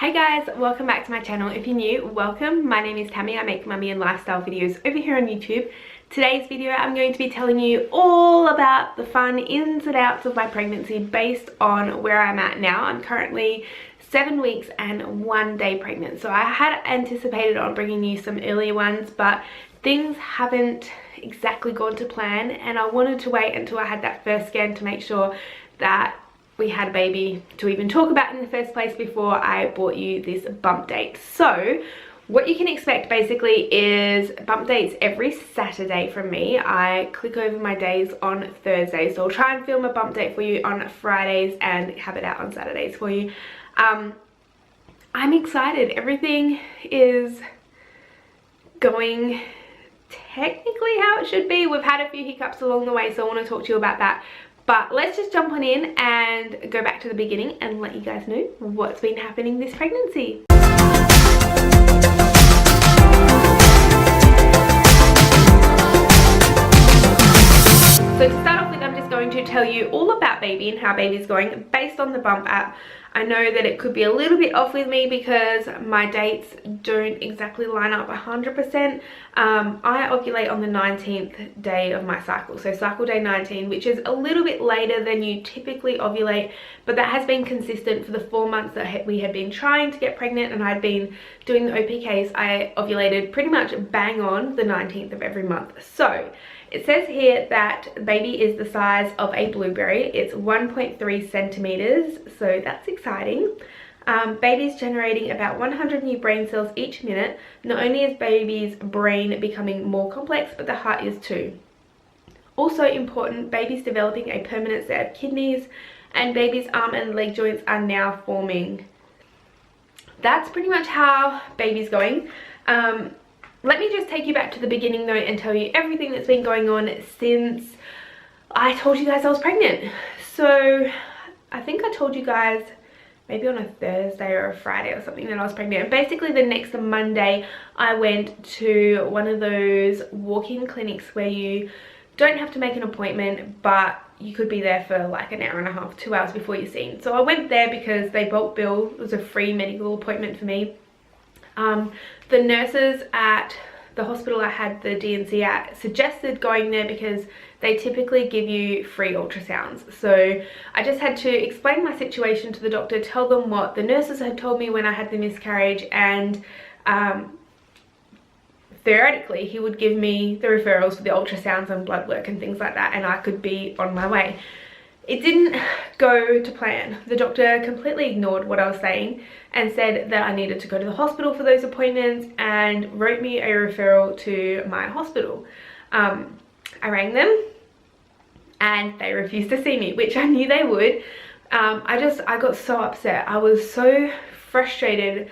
Hey guys, welcome back to my channel. If you're new, welcome. My name is Tammy. I make mummy and lifestyle videos over here on YouTube. Today's video I'm going to be telling you all about the fun ins and outs of my pregnancy based on where I'm at now. I'm currently 7 weeks and 1 day pregnant. So I had anticipated on bringing you some earlier ones, but things haven't exactly gone to plan, and I wanted to wait until I had that first scan to make sure that we had a baby to even talk about in the first place before I brought you this bump date. So what you can expect basically is bump dates every Saturday from me. I click over my days on Thursdays, so I'll try and film a bump date for you on Fridays and have it out on Saturdays for you. I'm excited. Everything is going technically how it should be. We've had a few hiccups along the way, so I want to talk to you about that. But let's just jump on in and go back to the beginning and let you guys know what's been happening this pregnancy. So to start off with, I'm just going to tell you all about baby and how baby's going based on the bump app. I know that it could be a little bit off with me because my dates don't exactly line up 100%. I ovulate on the 19th day of my cycle, so cycle day 19, which is a little bit later than you typically ovulate, but that has been consistent for the 4 months that we had been trying to get pregnant and I'd been doing the OPKs. I ovulated pretty much bang on the 19th of every month. So it says here that baby is the size of a blueberry. It's 1.3 centimeters, so that's exciting. Baby's generating about 100 new brain cells each minute. Not only is baby's brain becoming more complex, but the heart is too. Also important, baby's developing a permanent set of kidneys, and baby's arm and leg joints are now forming. That's pretty much how baby's going. Let me just take you back to the beginning though and tell you everything that's been going on since I told you guys I was pregnant. So I think I told you guys maybe on a Thursday or a Friday or something that I was pregnant. And basically the next Monday I went to one of those walk-in clinics where you don't have to make an appointment, but you could be there for like an hour and a half, 2 hours before you're seen. So I went there because they bulk bill. It was a free medical appointment for me. The nurses at the hospital I had the D&C at suggested going there because they typically give you free ultrasounds. So I just had to explain my situation to the doctor, tell them what the nurses had told me when I had the miscarriage, and theoretically he would give me the referrals for the ultrasounds and blood work and things like that, and I could be on my way. It didn't go to plan. The doctor completely ignored what I was saying and said that I needed to go to the hospital for those appointments and wrote me a referral to my hospital. I rang them and they refused to see me, which I knew they would. I got so upset. I was so frustrated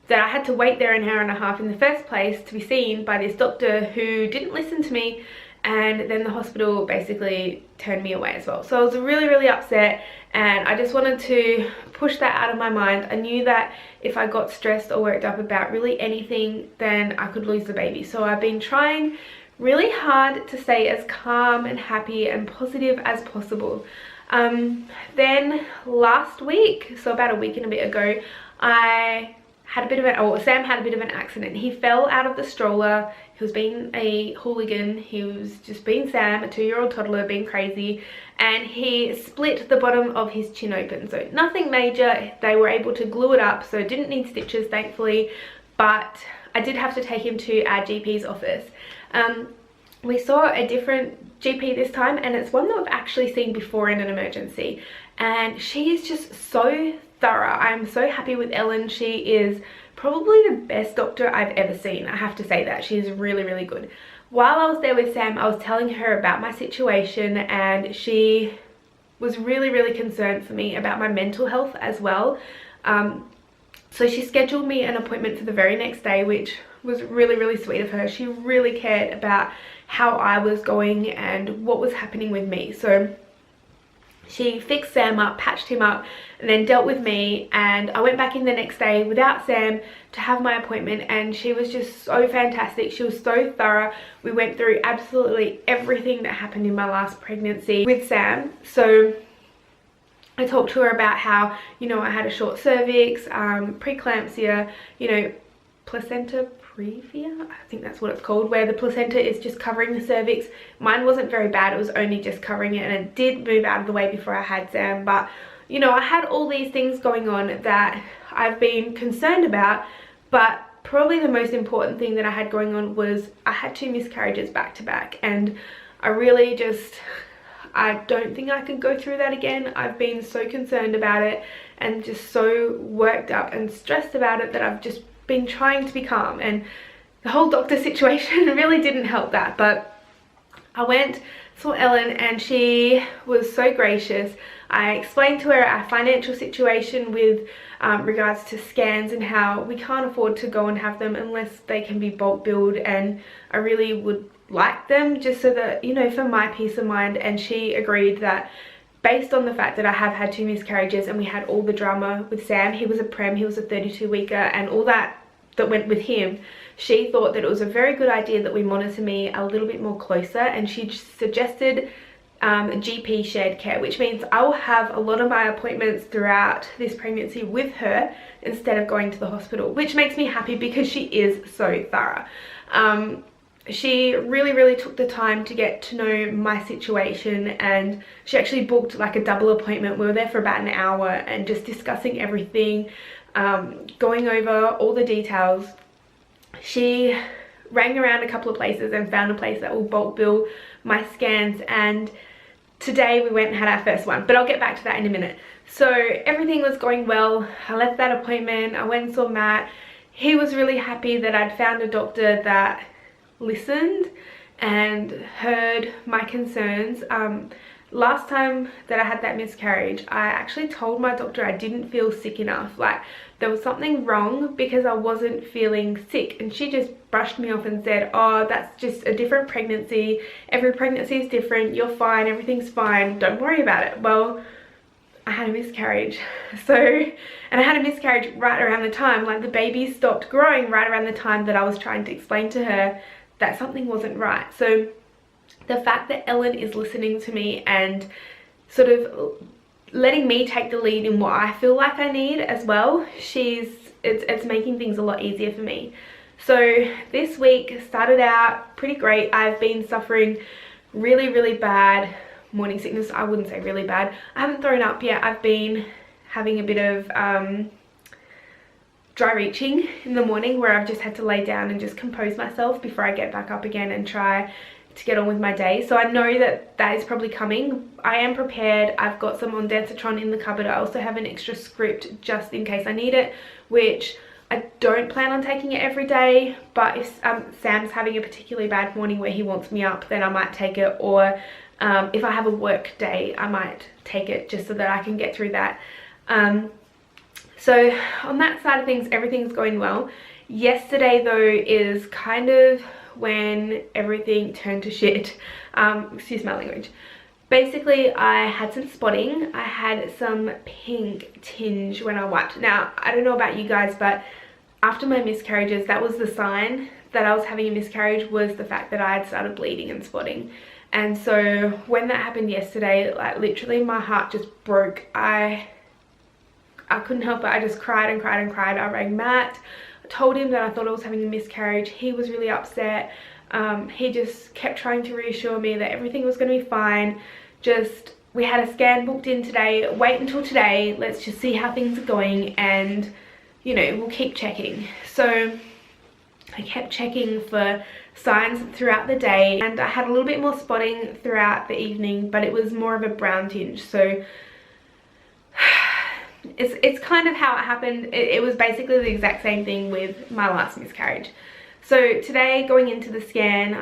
that I had to wait there an hour and a half in the first place to be seen by this doctor who didn't listen to me, and then the hospital basically turned me away as well. So I was really upset, and I just wanted to push that out of my mind. I knew that if I got stressed or worked up about really anything, then I could lose the baby. So I've been trying really hard to stay as calm and happy and positive as possible. Then last week, so about a week and a bit ago, I had a bit of an, Sam had a bit of an accident. He fell out of the stroller. He was being a hooligan. He was just being Sam, a 2-year-old toddler, being crazy, and he split the bottom of his chin open. So nothing major. They were able to glue it up, so didn't need stitches, thankfully, but I did have to take him to our GP's office. We saw a different GP this time, and it's one that we've actually seen before in an emergency, and she is just so thorough. I'm so happy with Ellen. She is probably the best doctor I've ever seen. I have to say that. She is really good. While I was there with Sam, I was telling her about my situation, and she was really concerned for me about my mental health as well. So she scheduled me an appointment for the very next day, which was really sweet of her. She really cared about how I was going and what was happening with me. So she fixed Sam up, patched him up, and then dealt with me, and I went back in the next day without Sam to have my appointment, and she was just so fantastic. She was so thorough. We went through absolutely everything that happened in my last pregnancy with Sam. So I talked to her about how, you know, I had a short cervix, preeclampsia, you know, placenta previa, I think that's what it's called, where the placenta is just covering the cervix. Mine wasn't very bad, it was only just covering it, and it did move out of the way before I had Sam. But you know, I had all these things going on that I've been concerned about, but probably the most important thing that I had going on was I had 2 miscarriages back to back, and I really just, I don't think I could go through that again. I've been so concerned about it and just so worked up and stressed about it that I've just been trying to be calm, and the whole doctor situation really didn't help that. But I went, saw Ellen, and she was so gracious. I explained to her our financial situation with regards to scans and how we can't afford to go and have them unless they can be bulk billed, and I really would like them just so that, you know, for my peace of mind. And she agreed that based on the fact that I have had 2 miscarriages and we had all the drama with Sam, he was a prem, he was a 32-weeker, and all that went with him, she thought that it was a very good idea that we monitor me a little bit more closer, and she suggested GP shared care, which means I will have a lot of my appointments throughout this pregnancy with her instead of going to the hospital, which makes me happy because she is so thorough. She really took the time to get to know my situation, and she actually booked like a double appointment. We were there for about an hour and just discussing everything, going over all the details. She rang around a couple of places and found a place that will bulk bill my scans, and today we went and had our first one, but I'll get back to that in a minute. So everything was going well. I left that appointment, I went and saw Matt. He was really happy that I'd found a doctor that listened and heard my concerns. Last time that I had that miscarriage, I actually told my doctor I didn't feel sick enough, like there was something wrong because I wasn't feeling sick, and she just brushed me off and said, oh, that's just a different pregnancy, every pregnancy is different, you're fine, everything's fine, don't worry about it. Well, I had a miscarriage. And I had a miscarriage right around the time, like the baby stopped growing right around the time that I was trying to explain to her that something wasn't right. So the fact that Ellen is listening to me and sort of letting me take the lead in what I feel like I need as well, it's making things a lot easier for me. So this week started out pretty great. I've been suffering really bad morning sickness. I wouldn't say really bad. I haven't thrown up yet. I've been having a bit of dry reaching in the morning where I've just had to lay down and just compose myself before I get back up again and try to get on with my day. So I know that that is probably coming. I am prepared. I've got some ondansetron in the cupboard. I also have an extra script just in case I need it, which I don't plan on taking it every day, but if Sam's having a particularly bad morning where he wants me up, then I might take it, or if I have a work day, I might take it just so that I can get through that. So on that side of things, everything's going well. Yesterday though is kind of when everything turned to shit. Excuse my language. Basically, I had some spotting. I had some pink tinge when I wiped. Now, I don't know about you guys, but after my miscarriages, that was the sign that I was having a miscarriage, was the fact that I had started bleeding and spotting. And so when that happened yesterday, like literally my heart just broke. I couldn't help it. I just cried and cried and cried. I rang Matt. I told him that I thought I was having a miscarriage. He was really upset. He just kept trying to reassure me that everything was going to be fine. Just, we had a scan booked in today. Wait until today. Let's just see how things are going, and, you know, we'll keep checking. So I kept checking for signs throughout the day, and I had a little bit more spotting throughout the evening, but it was more of a brown tinge. So it's kind of how it happened. It was basically the exact same thing with my last miscarriage. So today, going into the scan,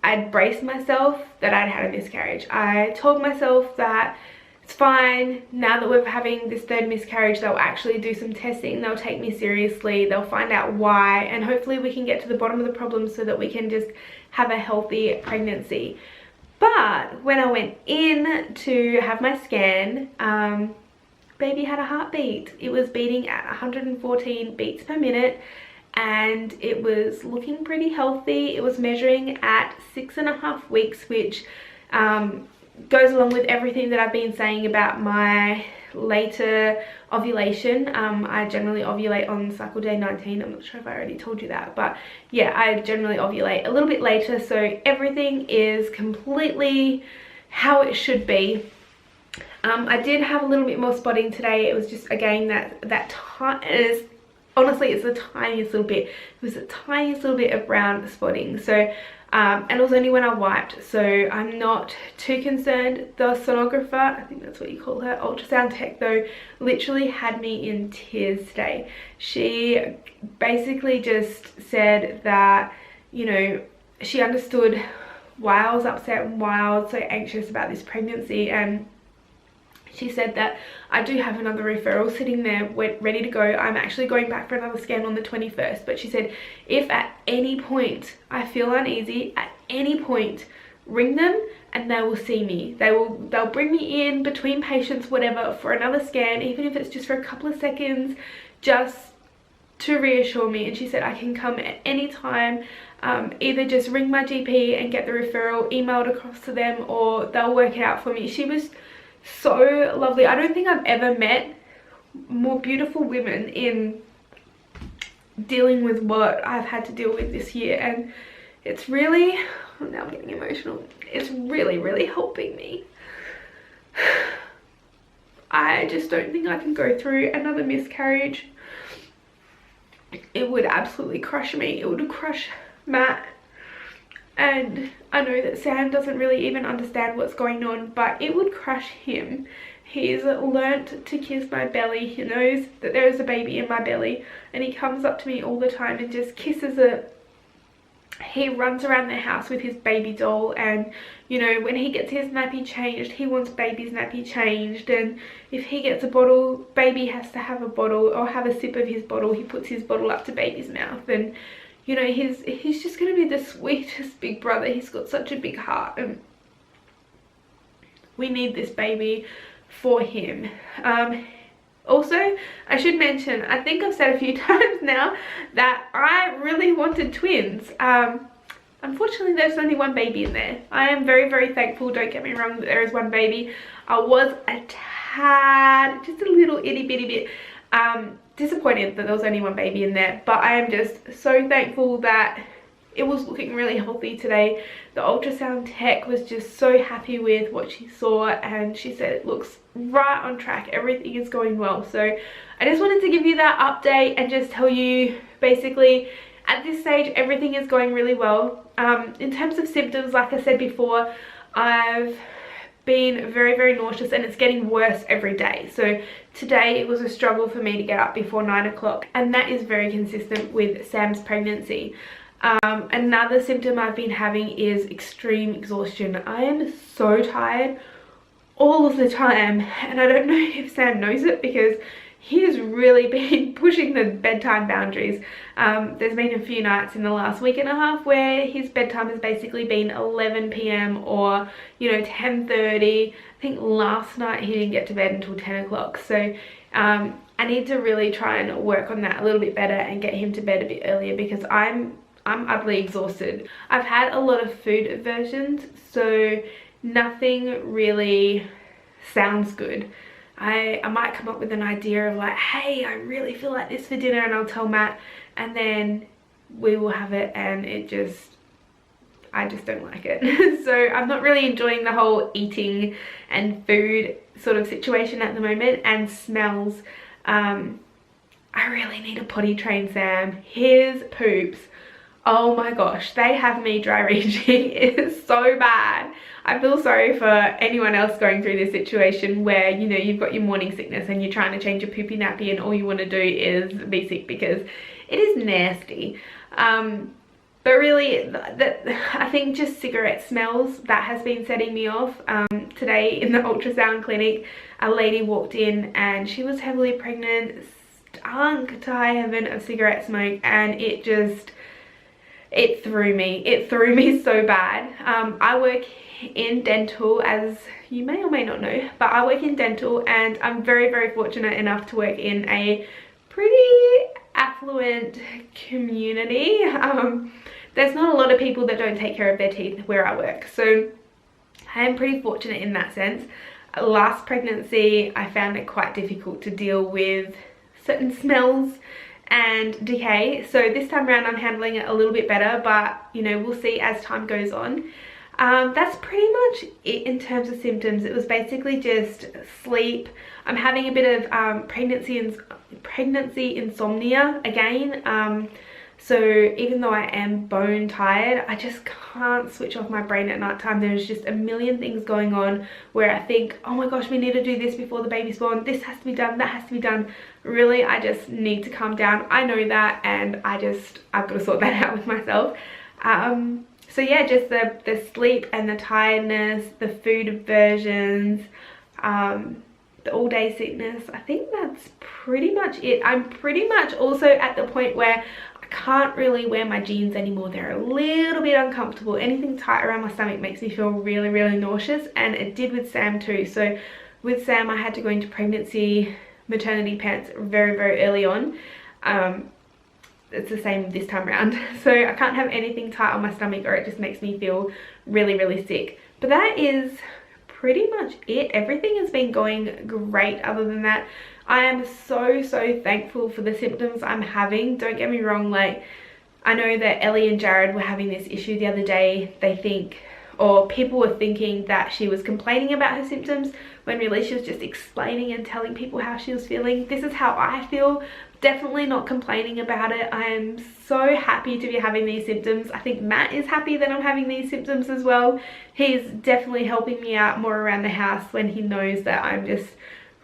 I'd braced myself that I'd had a miscarriage. I told myself that it's fine. Now that we're having this third miscarriage, they'll actually do some testing. They'll take me seriously. They'll find out why, and hopefully we can get to the bottom of the problem so that we can just have a healthy pregnancy. But when I went in to have my scan, baby had a heartbeat. It was beating at 114 beats per minute, and it was looking pretty healthy. It was measuring at 6.5 weeks, which goes along with everything that I've been saying about my later ovulation. I generally ovulate on cycle day 19. I'm not sure if I already told you that, but yeah, I generally ovulate a little bit later, so everything is completely how it should be. I did have a little bit more spotting today. It was just, again, that is, honestly, it's the tiniest little bit. It was the tiniest little bit of brown spotting. So and it was only when I wiped, so I'm not too concerned. The sonographer, I think that's what you call her, ultrasound tech though, literally had me in tears today. She basically just said that, you know, she understood why I was upset and why I was so anxious about this pregnancy, and she said that I do have another referral sitting there ready to go. I'm actually going back for another scan on the 21st. But she said, if at any point I feel uneasy, at any point, ring them and they will see me. They'll bring me in between patients, whatever, for another scan, even if it's just for a couple of seconds, just to reassure me. And she said I can come at any time. Either just ring my GP and get the referral emailed across to them, or they'll work it out for me. She was so lovely. I don't think I've ever met more beautiful women in dealing with what I've had to deal with this year, and it's really, now I'm getting emotional, it's really, really helping me. I just don't think I can go through another miscarriage. It would absolutely crush me. It would crush Matt. And I know that Sam doesn't really even understand what's going on, but it would crush him. He's learnt to kiss my belly. He knows that there is a baby in my belly, and he comes up to me all the time and just kisses it. He runs around the house with his baby doll, and you know, when he gets his nappy changed, he wants baby's nappy changed, and if he gets a bottle, baby has to have a bottle or have a sip of his bottle. He puts his bottle up to baby's mouth, and you know, he's just going to be the sweetest big brother. He's got such a big heart, and we need this baby for him. Also, I should mention, I think I've said a few times now that I really wanted twins. Unfortunately, there's only one baby in there. I am very, very thankful, don't get me wrong, that there is one baby. I was a tad, just a little itty bitty bit disappointed that there was only one baby in there, but I am just so thankful that it was looking really healthy today. The ultrasound tech was just so happy with what she saw, and she said it looks right on track, everything is going well. So I just wanted to give you that update and just tell you, basically at this stage everything is going really well. In terms of symptoms, like I said before, I've been very, very nauseous, and it's getting worse every day. So today it was a struggle for me to get up before 9 o'clock, and that is very consistent with Sam's pregnancy. Another symptom I've been having is extreme exhaustion. I am so tired all of the time, and I don't know if Sam knows it because he has really been pushing the bedtime boundaries. There's been a few nights in the last week and a half where his bedtime has basically been 11 p.m. or, you know, 10:30. I think last night he didn't get to bed until 10 o'clock. So I need to really try and work on that a little bit better and get him to bed a bit earlier, because I'm utterly exhausted. I've had a lot of food aversions, so nothing really sounds good. I might come up with an idea of like, hey, I really feel like this for dinner, and I'll tell Matt, and then we will have it, and I just don't like it. So I'm not really enjoying the whole eating and food sort of situation at the moment, and smells. I really need to potty train Sam. His poops, oh my gosh, they have me dry raging. It is so bad. I feel sorry for anyone else going through this situation where, you know, you've got your morning sickness and you're trying to change your poopy nappy and all you want to do is be sick, because it is nasty. But really, I think just cigarette smells, that has been setting me off. Today in the ultrasound clinic, a lady walked in and she was heavily pregnant, stunk to high heaven of cigarette smoke, and it threw me so bad. I work in dental, as you may or may not know, but I work in dental, and I'm very, very fortunate enough to work in a pretty affluent community. There's not a lot of people that don't take care of their teeth where I work, so I am pretty fortunate in that sense. Last pregnancy, I found it quite difficult to deal with certain smells and decay. So this time around I'm handling it a little bit better, but you know, we'll see as time goes on. That's pretty much it in terms of symptoms. It was basically just sleep. I'm having a bit of pregnancy insomnia again. So even though I am bone tired, I just can't switch off my brain at night time. There's just a million things going on where I think, oh my gosh, we need to do this before the baby's born. This has to be done, that has to be done. Really, I just need to calm down. I know that, and I've got to sort that out with myself. So yeah, just the sleep and the tiredness, the food aversions, the all-day sickness. I think that's pretty much it. I'm pretty much also at the point where I can't really wear my jeans anymore. They're a little bit uncomfortable. Anything tight around my stomach makes me feel really, really nauseous, and it did with Sam too. So with Sam, I had to go into maternity pants very, very early on. It's the same this time around. So I can't have anything tight on my stomach or it just makes me feel really, really sick. But that is pretty much it. Everything has been going great other than that. I am so thankful for the symptoms I'm having. Don't get me wrong, like, I know that Ellie and Jared were having this issue the other day. People were thinking that she was complaining about her symptoms when really she was just explaining and telling people how she was feeling. This is how I feel. Definitely not complaining about it. I am so happy to be having these symptoms. I think Matt is happy that I'm having these symptoms as well. He's definitely helping me out more around the house when he knows that I'm just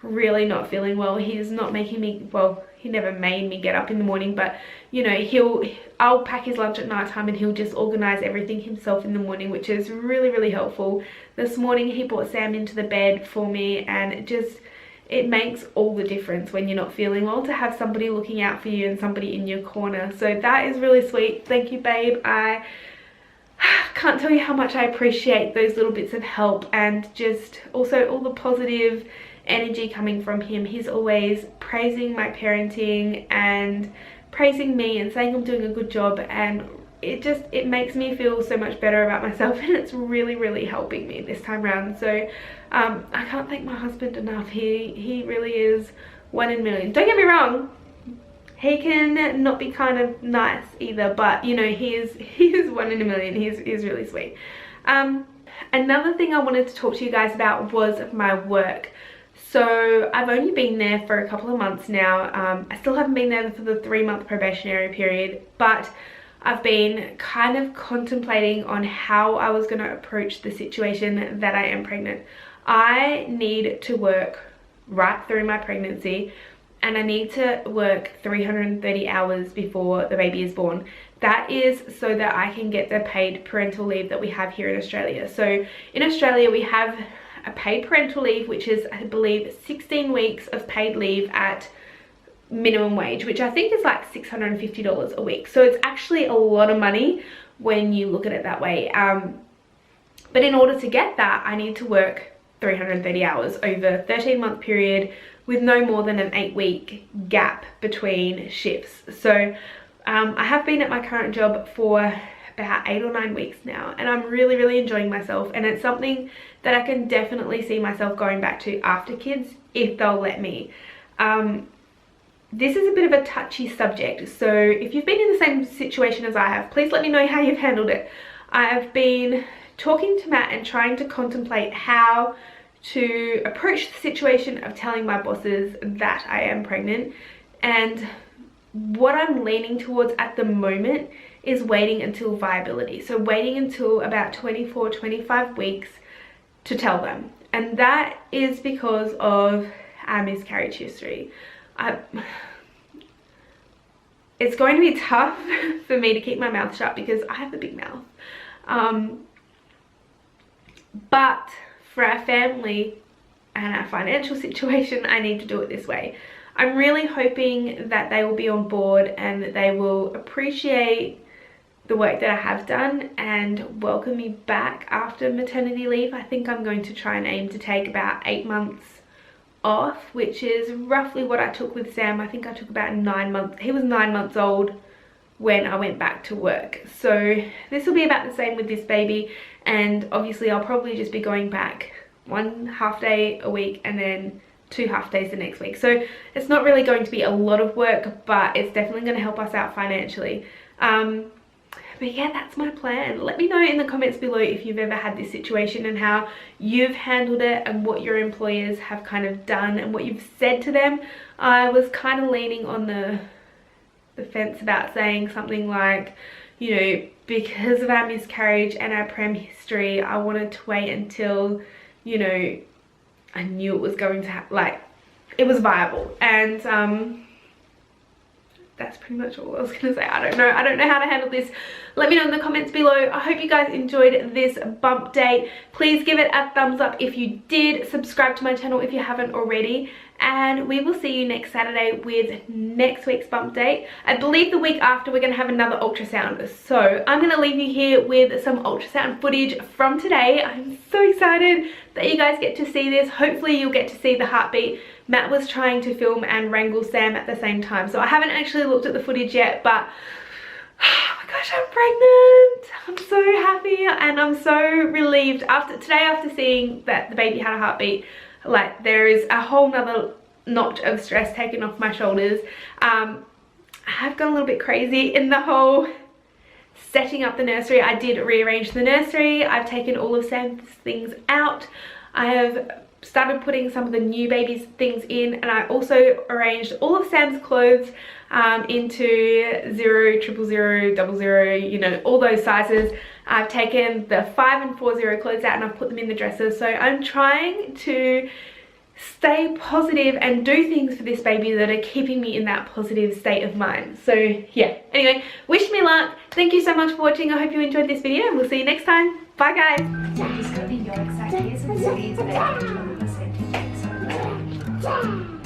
really not feeling well. He's not making me, well, he never made me get up in the morning, but you know, I'll pack his lunch at night time and he'll just organize everything himself in the morning, which is really, really helpful. This morning he brought Sam into the bed for me, and it makes all the difference when you're not feeling well to have somebody looking out for you and somebody in your corner. So that is really sweet. Thank you, babe. I can't tell you how much I appreciate those little bits of help, and just also all the positive energy coming from him. He's always praising my parenting and praising me and saying I'm doing a good job, and it makes me feel so much better about myself, and it's really, really helping me this time around. So I can't thank my husband enough. He really is one in a million. Don't get me wrong, he can not be kind of nice either, but you know, he is one in a million. He's really sweet. Another thing I wanted to talk to you guys about was my work. So I've only been there for a couple of months now. I still haven't been there for the 3-month probationary period, but I've been kind of contemplating on how I was going to approach the situation that I am pregnant. I need to work right through my pregnancy, and I need to work 330 hours before the baby is born. That is so that I can get the paid parental leave that we have here in Australia. So in Australia we have a paid parental leave, which is, I believe, 16 weeks of paid leave at minimum wage, which I think is like $650 a week. So it's actually a lot of money when you look at it that way. But in order to get that, I need to work 330 hours over a 13-month period with no more than an 8-week gap between shifts. So I have been at my current job for about 8 or 9 weeks now, and I'm really, really enjoying myself, and it's something that I can definitely see myself going back to after kids if they'll let me. This is a bit of a touchy subject, so if you've been in the same situation as I have, please let me know how you've handled it. I've been talking to Matt and trying to contemplate how to approach the situation of telling my bosses that I am pregnant, and what I'm leaning towards at the moment is waiting until viability. So waiting until about 24-25 weeks to tell them, and that is because of our miscarriage history. It's going to be tough for me to keep my mouth shut because I have a big mouth, but for our family and our financial situation, I need to do it this way. I'm really hoping that they will be on board and that they will appreciate the work that I have done and welcome me back after maternity leave. I think I'm going to try and aim to take about 8 months off, which is roughly what I took with Sam. I think I took about 9 months. He was 9 months old when I went back to work. So this will be about the same with this baby, and obviously I'll probably just be going back 1 half day a week and then 2 half days the next week. So it's not really going to be a lot of work, but it's definitely going to help us out financially. But yeah, that's my plan. Let me know in the comments below if you've ever had this situation and how you've handled it and what your employers have kind of done and what you've said to them. I was kind of leaning on the fence about saying something like, you know, because of our miscarriage and our prem history, I wanted to wait until, you know, I knew it was going to like, it was viable. And that's pretty much all I was gonna say. I don't know how to handle this. Let me know in the comments below. I hope you guys enjoyed this bump date. Please give it a thumbs up if you did. Subscribe to my channel if you haven't already, and we will see you next Saturday with next week's bump date. I believe the week after we're gonna have another ultrasound, so I'm gonna leave you here with some ultrasound footage from today. I'm so excited that you guys get to see this. Hopefully you'll get to see the heartbeat. Matt was trying to film and wrangle Sam at the same time, so I haven't actually looked at the footage yet, but oh my gosh, I'm pregnant. I'm so happy and I'm so relieved after seeing that the baby had a heartbeat. Like, there is a whole nother notch of stress taken off my shoulders. I have gone a little bit crazy in the whole setting up the nursery. I did rearrange the nursery. I've taken all of Sam's things out. I have started putting some of the new baby's things in, and I also arranged all of Sam's clothes into 0, 000, 00, you know, all those sizes. I've taken the 5 and 40 clothes out and I've put them in the dressers. So I'm trying to stay positive and do things for this baby that are keeping me in that positive state of mind. So yeah, anyway, wish me luck. Thank you so much for watching. I hope you enjoyed this video and we'll see you next time. Bye guys. He's got the yolk sack. Here's some cities that